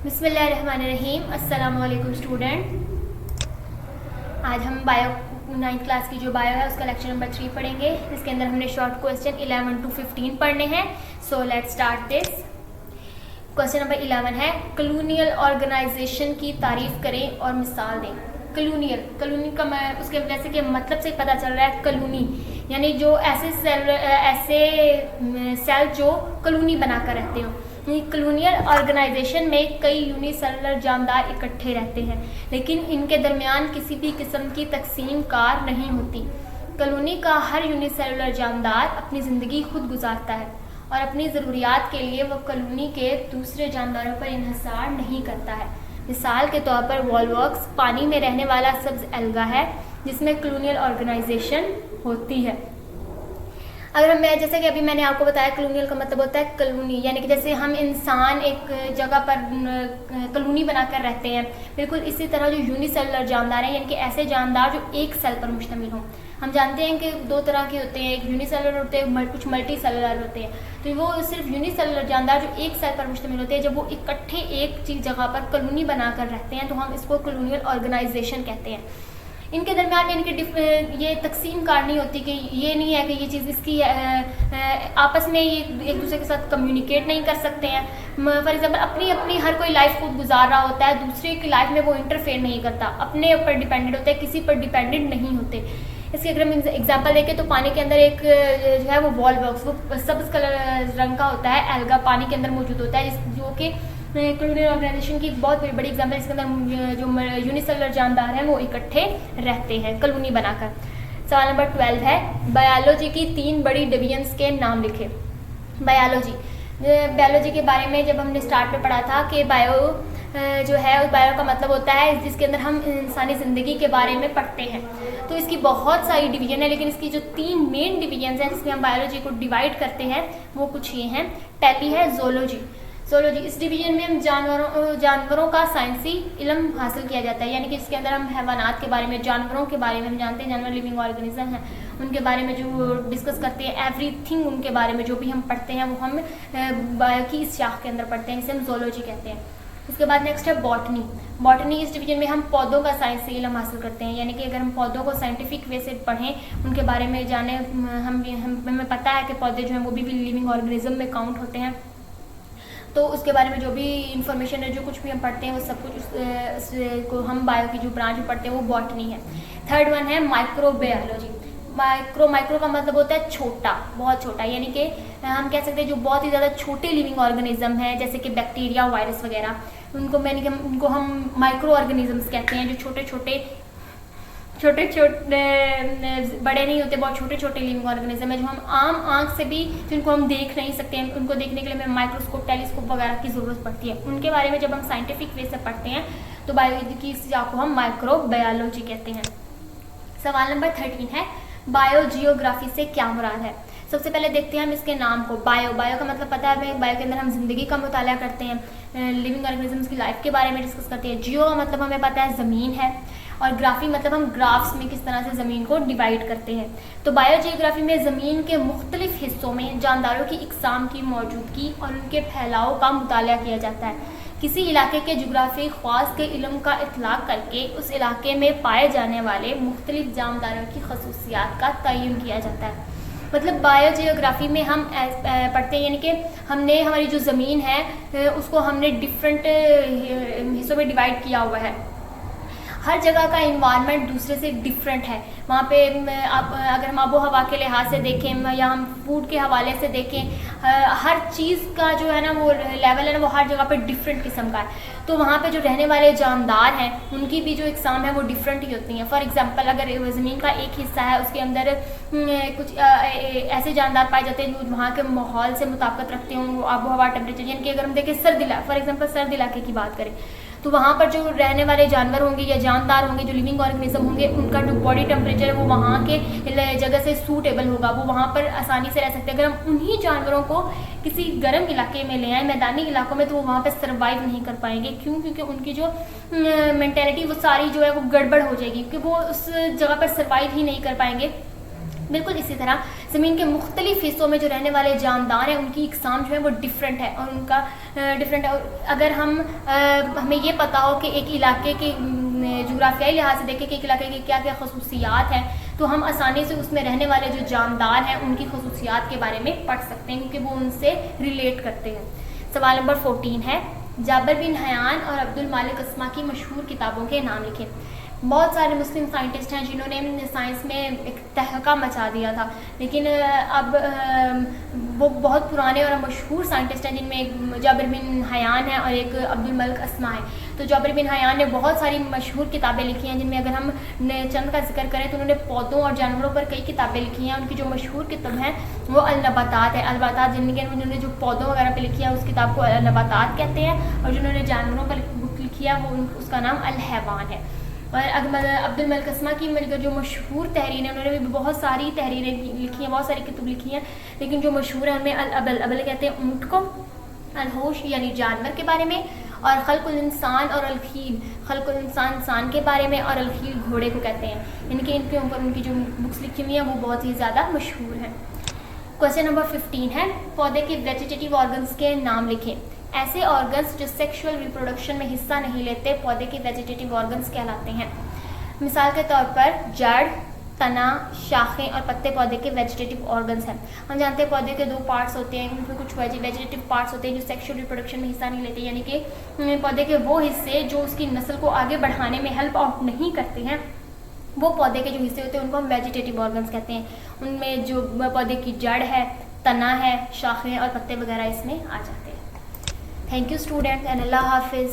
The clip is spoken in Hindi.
बिस्मिल्लाहिर्रहमानिर्रहीम। अस्सलाम वालेकुम स्टूडेंट। आज हम बायो 9th क्लास की जो बायो है उसका लेक्चर नंबर 3 पढ़ेंगे, जिसके अंदर हमने शॉर्ट क्वेश्चन 11 to 15 पढ़ने हैं। So let's start this. Question number 11 है, कॉलोनियल ऑर्गेनाइजेशन की तारीफ करें और मिसाल दें। कॉलोनी का उसके जैसे कि मतलब से पता चल रहा है, कॉलोनी यानी जो ऐसे सेल जो कॉलोनी बनाकर रहते हो। कॉलोनियल ऑर्गेनाइजेशन में कई यूनिसेलुलर जानदार इकट्ठे रहते हैं, लेकिन इनके दरमियान किसी भी किस्म की तकसीम कार नहीं होती। कॉलोनी का हर यूनिसेलुलर जानदार अपनी ज़िंदगी खुद गुजारता है और अपनी ज़रूरियात के लिए वह कॉलोनी के दूसरे जानदारों पर इन्हिसार नहीं करता है। मिसाल के तौर पर वॉलवर्क्स पानी में रहने वाला सब्ज एल्गा है जिसमें कॉलोनियल ऑर्गेनाइजेशन होती है। अगर मैं जैसे कि अभी मैंने आपको बताया, कॉलोनियल का मतलब होता है कॉलोनी, यानी कि जैसे हम इंसान एक जगह पर कॉलोनी बनाकर रहते हैं, बिल्कुल इसी तरह जो यूनिसेलुलर जानदार हैं, यानी कि ऐसे जानदार जो एक सेल पर मुश्तमिल हों। हम जानते हैं कि दो तरह के होते हैं, एक यूनिसेलुलर होते हैं, कुछ मल्टी सेलुलर होते हैं। तो वो सिर्फ यूनिसेलुलर जानदार जो एक सेल पर मुश्तमिल होते हैं, जब वो इकट्ठे एक चीज जगह पर कॉलोनी बनाकर रहते हैं तो हम इसको कॉलोनियल ऑर्गेनाइजेशन कहते हैं। इनके दरमियान इनके ये तकसीम कार नहीं होती, कि ये नहीं है कि ये चीज़ इसकी आपस में ये एक दूसरे के साथ कम्युनिकेट नहीं कर सकते हैं। फॉर एग्जांपल अपनी अपनी हर कोई लाइफ खुद गुजार रहा होता है, दूसरे की लाइफ में वो इंटरफेयर नहीं करता, अपने ऊपर डिपेंडेंट होते हैं, किसी पर डिपेंडेंट नहीं होते। इसके अगर हम एग्जांपल देखें तो पानी के अंदर एक जो है वो वॉलवर्क्स, वो सब्ज कलर रंग का होता है, एल्गा पानी के अंदर मौजूद होता है, जो कि कॉलोनियल ऑर्गेनाइजेशन की एक बहुत बड़ी एग्जांपल। इसके अंदर जो यूनिसेलुलर जानदार हैं वो इकट्ठे रहते हैं कॉलोनी बनाकर। सवाल नंबर 12 है, बायोलॉजी की 3 बड़ी डिवीजन्स के नाम लिखे। बायोलॉजी के बारे में जब हमने स्टार्ट में पढ़ा था कि बायो जो है उस बायो का मतलब होता है जिसके अंदर हम इंसानी ज़िंदगी के बारे में पढ़ते हैं। तो इसकी बहुत सारी डिवीजन है, लेकिन इसकी जो 3 मेन डिवीजन हैं जिसमें हम बायोलॉजी को डिवाइड करते हैं वो कुछ ये हैं। पहली है जोलॉजी। इस डिवीजन में हम जानवरों का साइंसी इल्म हासिल किया जाता है, यानी कि इसके अंदर हम हैवानात के बारे में, जानवरों के बारे में हम जानते हैं, जानवर लिविंग ऑर्गेनिज्म हैं, उनके बारे में जो डिस्कस करते हैं, एवरीथिंग उनके बारे में जो भी हम पढ़ते हैं वो हम बायो की इस शाख के अंदर पढ़ते हैं, जिसे हम जोलॉजी कहते हैं। इसके बाद नेक्स्ट है बॉटनी। इस डिवीजन में हम पौधों का साइंसी इल्म हासिल करते हैं, यानी कि अगर हम पौधों को साइंटिफिक वे से पढ़ें, उनके बारे में जाने, हमें पता है कि पौधे जो हैं वो भी लिविंग ऑर्गेनिज्म में काउंट होते हैं, तो उसके बारे में जो भी इंफॉर्मेशन है, जो कुछ भी हम पढ़ते हैं वो सब कुछ को हम बायो की जो ब्रांच में पढ़ते हैं वो बॉटनी है। थर्ड वन है माइक्रोबायोलॉजी। माइक्रो का मतलब होता है छोटा, बहुत छोटा, यानी कि हम कह सकते हैं जो बहुत ही ज़्यादा छोटे लिविंग ऑर्गेनिज्म हैं, जैसे कि बैक्टीरिया, वायरस वगैरह, उनको हम माइक्रो ऑर्गेनिजम्स कहते हैं, जो छोटे छोटे बड़े नहीं होते, बहुत छोटे छोटे लिविंग ऑर्गेनिज्म है, जो हम आम आंख से भी जिनको हम देख नहीं सकते हैं, उनको देखने के लिए हमें माइक्रोस्कोप, टेलीस्कोप वगैरह की ज़रूरत पड़ती है। उनके बारे में जब हम साइंटिफिक वे से पढ़ते हैं तो बायोलॉजी की इस शाख को हम माइक्रोबायोलॉजी कहते हैं। सवाल नंबर 13 है, बायोजियोग्राफी से क्या मुराद है। सबसे पहले देखते हैं हम इसके नाम को। बायो का मतलब पता है हमें, बायो के अंदर हम जिंदगी का मुताला करते हैं, लिविंग ऑर्गेनिजम्स की लाइफ के बारे में डिस्कस करते हैं। जियो का मतलब हमें पता है ज़मीन है, और ग्राफी मतलब हम ग्राफ्स में किस तरह से ज़मीन को डिवाइड करते हैं। तो बायोजियोग्राफी में ज़मीन के मुख्तलिफ हिस्सों में जानदारों की इकसाम की मौजूदगी और उनके फैलाव का मुताला किया जाता है। किसी इलाके के जोग्राफी ख़ास के इल्म का इतलाक़ करके उस इलाके में पाए जाने वाले मुख्तलिफ जानदारों की खसूसियात का तयन किया जाता है। मतलब बायोजियोग्राफी में हम पढ़ते हैं, यानी कि हमने हमारी जो ज़मीन है उसको हमने डिफरेंट हिस्सों में डिवाइड किया हुआ है। हर जगह का इन्वायरमेंट दूसरे से डिफरेंट है। वहाँ पे अगर हम आबो हवा के लिहाज से देखें या हम फूड के हवाले से देखें, हर चीज़ का जो है ना वो लेवल है ना वो हर जगह पे डिफरेंट किस्म का है। तो वहाँ पे जो रहने वाले जानदार हैं उनकी भी जो इकसाम है वो डिफरेंट ही होती हैं। फॉर एग्जांपल अगर ज़मीन का एक हिस्सा है उसके अंदर कुछ ऐसे जानदार पाए जाते हैं जो वहाँ के माहौल से मुताबिकत रखते हों, आबो हवा, टेम्परेचर, यानी कि अगर हम देखें सर्द इलाका, फॉर एग्जाम्पल सर्द इलाके की बात करें तो वहाँ पर जो रहने वाले जानवर होंगे या जानदार होंगे, जो लिविंग ऑर्गेनिज्म होंगे, उनका जो बॉडी टेम्परेचर है वो वहाँ के जगह से सूटेबल होगा, वो वहाँ पर आसानी से रह सकते हैं। अगर हम उन्हीं जानवरों को किसी गर्म इलाके में ले आए, मैदानी इलाकों में, तो वो वहाँ पर सर्वाइव नहीं कर पाएंगे। क्यों? क्योंकि उनकी जो मेंटेलिटी वो सारी जो है वो गड़बड़ हो जाएगी, क्योंकि वो उस जगह पर सर्वाइव ही नहीं कर पाएंगे। बिल्कुल इसी तरह ज़मीन के मुख्तलिफ हिस्सों में जो रहने वाले जानदार हैं उनकी इकसाम जो है वो डिफरेंट है और उनका डिफरेंट है। और अगर हमें ये पता हो कि एक इलाके के जुग्राफियाई लिहाज से देखें कि एक इलाके की क्या क्या खसूसियात हैं, तो हम आसानी से उसमें रहने वाले जो जानदार हैं उनकी खसूसियात के बारे में पढ़ सकते हैं, क्योंकि वो उनसे रिलेट करते हैं। सवाल नंबर 14 है, जाबिर बिन हयान और अब्दुल मालिक अस्मा की मशहूर किताबों के नाम लिखें। बहुत सारे मुस्लिम साइंटिस्ट हैं जिन्होंने साइंस में एक तहलका मचा दिया था, लेकिन अब वो बहुत पुराने और मशहूर साइंटिस्ट हैं, जिनमें एक जाबिर बिन हयान है और एक अब्दुल मलिक अस्मा है। तो जाबिर बिन हयान ने बहुत सारी मशहूर किताबें लिखी हैं, जिनमें अगर हम चंद का जिक्र करें तो उन्होंने पौधों और जानवरों पर कई किताबें लिखी हैं। उनकी जो मशहूर किताब है वो अल-नबातात है। अल-नबातात जिनके उन्होंने जो पौधों वगैरह पर लिखी है उस किताब को अल-नबातात कहते हैं, और जिन्होंने जानवरों पर बुक लिखी है वो उसका नाम अल-हैवान है। और अब्दुल मलिक अस्मा की जो मशहूर तहरीर है, उन्होंने भी बहुत सारी तहरीरें लिखी हैं, बहुत सारी किताब लिखी हैं, लेकिन जो मशहूर है उनमें अल-अबल कहते हैं ऊँट को, अल-होश यानी जानवर के बारे में, और खल्कुल इंसान और अल-खील, खल्कुल इंसान के बारे में, और अल-खील घोड़े को कहते हैं। इनके ऊपर उनकी जो बुक्स लिखी हुई हैं वो बहुत ही ज़्यादा मशहूर हैं। क्वेश्चन नंबर 15 है, पौधे के वेजिटेटिव ऑर्गन्स के नाम लिखें। ऐसे ऑर्गन्स जो सेक्सुअल रिप्रोडक्शन में हिस्सा नहीं लेते पौधे के वेजिटेटिव ऑर्गन्स कहलाते हैं। मिसाल के तौर पर जड़, तना, शाखें और पत्ते पौधे के वेजिटेटिव ऑर्गन्स हैं। हम जानते हैं पौधे के दो पार्ट्स होते हैं, उनमें कुछ वेजिटेटिव पार्ट्स होते हैं जो सेक्सुअल रिप्रोडक्शन में हिस्सा नहीं लेते, यानी कि पौधे के वो हिस्से जो उसकी नस्ल को आगे बढ़ाने में हेल्प आउट नहीं करते हैं, वो पौधे के जो हिस्से होते हैं उनको हम वेजिटेटिव ऑर्गन्स कहते हैं। उनमें जो पौधे की जड़ है, तना है, शाखें और पत्ते वगैरह इसमें आ जाते हैं। थैंक यू स्टूडेंट्स एंड अल्लाह हाफिज़।